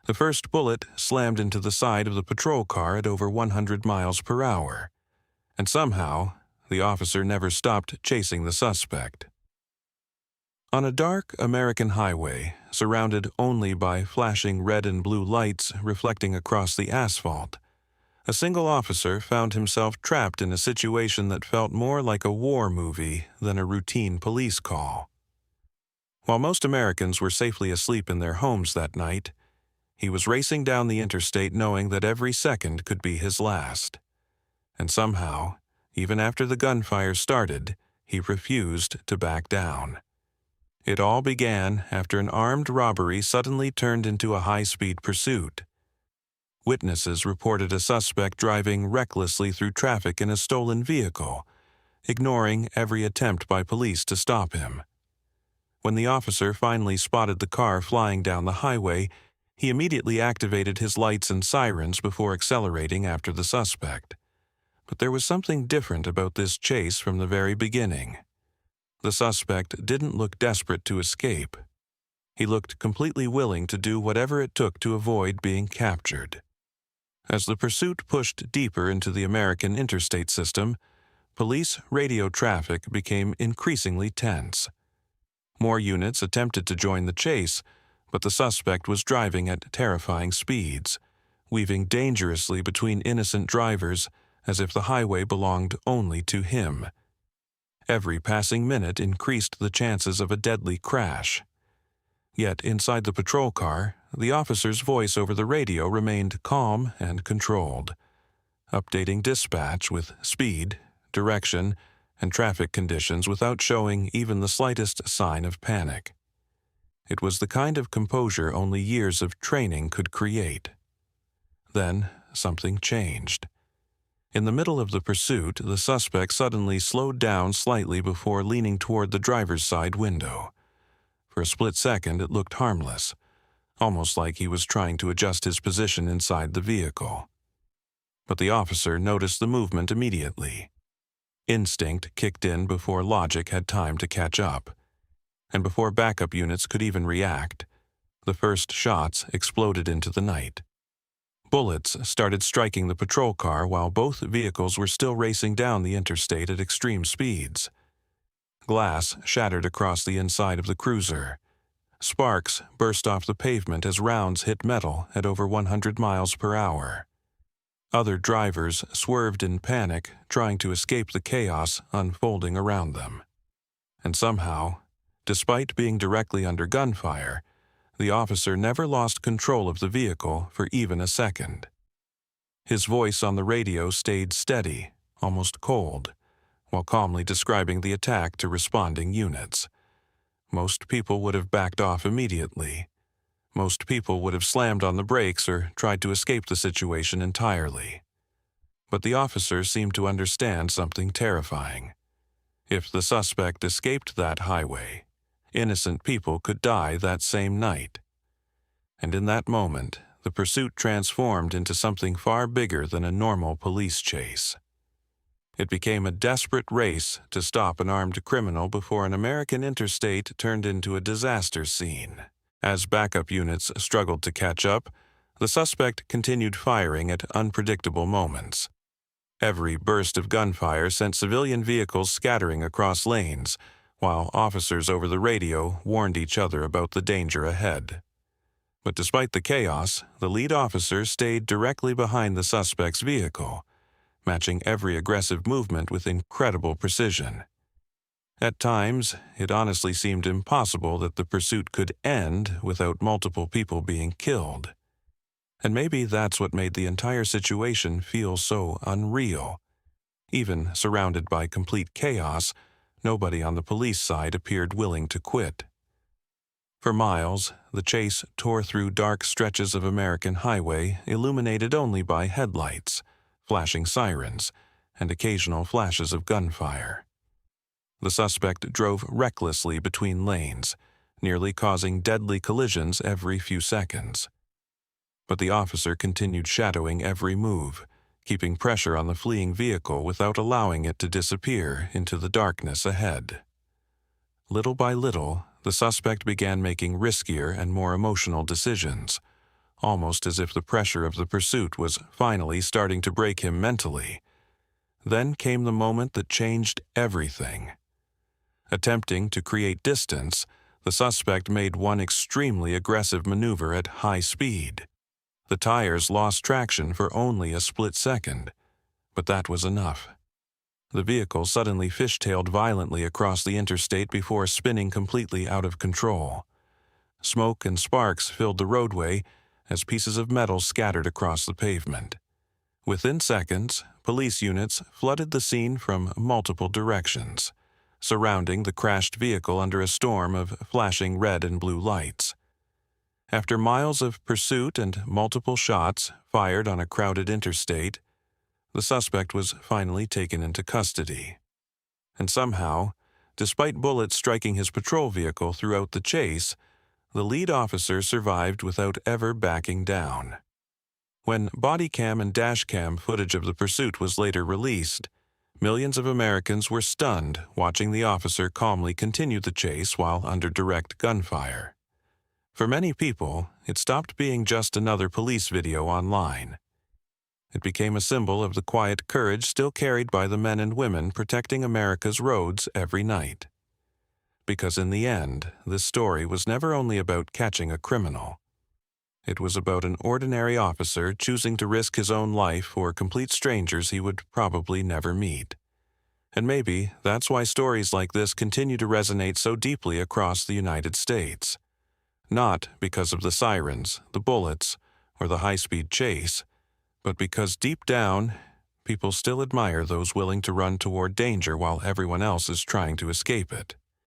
The first bullet slammed into the side of the patrol car at over 100 miles per hour, and somehow the officer never stopped chasing the suspect. On a dark American highway, surrounded only by flashing red and blue lights reflecting across the asphalt, a single officer found himself trapped in a situation that felt more like a war movie than a routine police call. While most Americans were safely asleep in their homes that night, he was racing down the interstate knowing that every second could be his last. And somehow, even after the gunfire started, he refused to back down. It all began after an armed robbery suddenly turned into a high-speed pursuit. Witnesses reported a suspect driving recklessly through traffic in a stolen vehicle, ignoring every attempt by police to stop him. When the officer finally spotted the car flying down the highway, he immediately activated his lights and sirens before accelerating after the suspect. But there was something different about this chase from the very beginning. The suspect didn't look desperate to escape. He looked completely willing to do whatever it took to avoid being captured. As the pursuit pushed deeper into the American interstate system, police radio traffic became increasingly tense. More units attempted to join the chase, but the suspect was driving at terrifying speeds, weaving dangerously between innocent drivers as if the highway belonged only to him. Every passing minute increased the chances of a deadly crash. Yet inside the patrol car, the officer's voice over the radio remained calm and controlled, updating dispatch with speed, direction, and traffic conditions without showing even the slightest sign of panic. It was the kind of composure only years of training could create. Then something changed. In the middle of the pursuit, the suspect suddenly slowed down slightly before leaning toward the driver's side window. For a split second, it looked harmless, almost like he was trying to adjust his position inside the vehicle. But the officer noticed the movement immediately. Instinct kicked in before logic had time to catch up, and before backup units could even react, the first shots exploded into the night. Bullets started striking the patrol car while both vehicles were still racing down the interstate at extreme speeds. Glass shattered across the inside of the cruiser. Sparks burst off the pavement as rounds hit metal at over 100 miles per hour. Other drivers swerved in panic, trying to escape the chaos unfolding around them. And somehow, despite being directly under gunfire, the officer never lost control of the vehicle for even a second. His voice on the radio stayed steady, almost cold, while calmly describing the attack to responding units. Most people would have backed off immediately. Most people would have slammed on the brakes or tried to escape the situation entirely. But the officer seemed to understand something terrifying. If the suspect escaped that highway, innocent people could die that same night. And in that moment, the pursuit transformed into something far bigger than a normal police chase. It became a desperate race to stop an armed criminal before an American interstate turned into a disaster scene. As backup units struggled to catch up, the suspect continued firing at unpredictable moments. Every burst of gunfire sent civilian vehicles scattering across lanes, while officers over the radio warned each other about the danger ahead. But despite the chaos, the lead officer stayed directly behind the suspect's vehicle, matching every aggressive movement with incredible precision. At times, it honestly seemed impossible that the pursuit could end without multiple people being killed. And maybe that's what made the entire situation feel so unreal. Even surrounded by complete chaos, nobody on the police side appeared willing to quit. For miles, the chase tore through dark stretches of American highway illuminated only by headlights, flashing sirens, and occasional flashes of gunfire. The suspect drove recklessly between lanes, nearly causing deadly collisions every few seconds. But the officer continued shadowing every move, keeping pressure on the fleeing vehicle without allowing it to disappear into the darkness ahead. Little by little, the suspect began making riskier and more emotional decisions, almost as if the pressure of the pursuit was finally starting to break him mentally. Then came the moment that changed everything. Attempting to create distance, the suspect made one extremely aggressive maneuver at high speed. The tires lost traction for only a split second, but that was enough. The vehicle suddenly fishtailed violently across the interstate before spinning completely out of control. Smoke and sparks filled the roadway as pieces of metal scattered across the pavement. Within seconds, police units flooded the scene from multiple directions, surrounding the crashed vehicle under a storm of flashing red and blue lights. After miles of pursuit and multiple shots fired on a crowded interstate, the suspect was finally taken into custody. And somehow, despite bullets striking his patrol vehicle throughout the chase, the lead officer survived without ever backing down. When body cam and dash cam footage of the pursuit was later released, millions of Americans were stunned watching the officer calmly continue the chase while under direct gunfire. For many people, it stopped being just another police video online. It became a symbol of the quiet courage still carried by the men and women protecting America's roads every night. Because in the end, this story was never only about catching a criminal. It was about an ordinary officer choosing to risk his own life for complete strangers he would probably never meet. And maybe that's why stories like this continue to resonate so deeply across the United States. Not because of the sirens, the bullets, or the high-speed chase, but because deep down, people still admire those willing to run toward danger while everyone else is trying to escape it.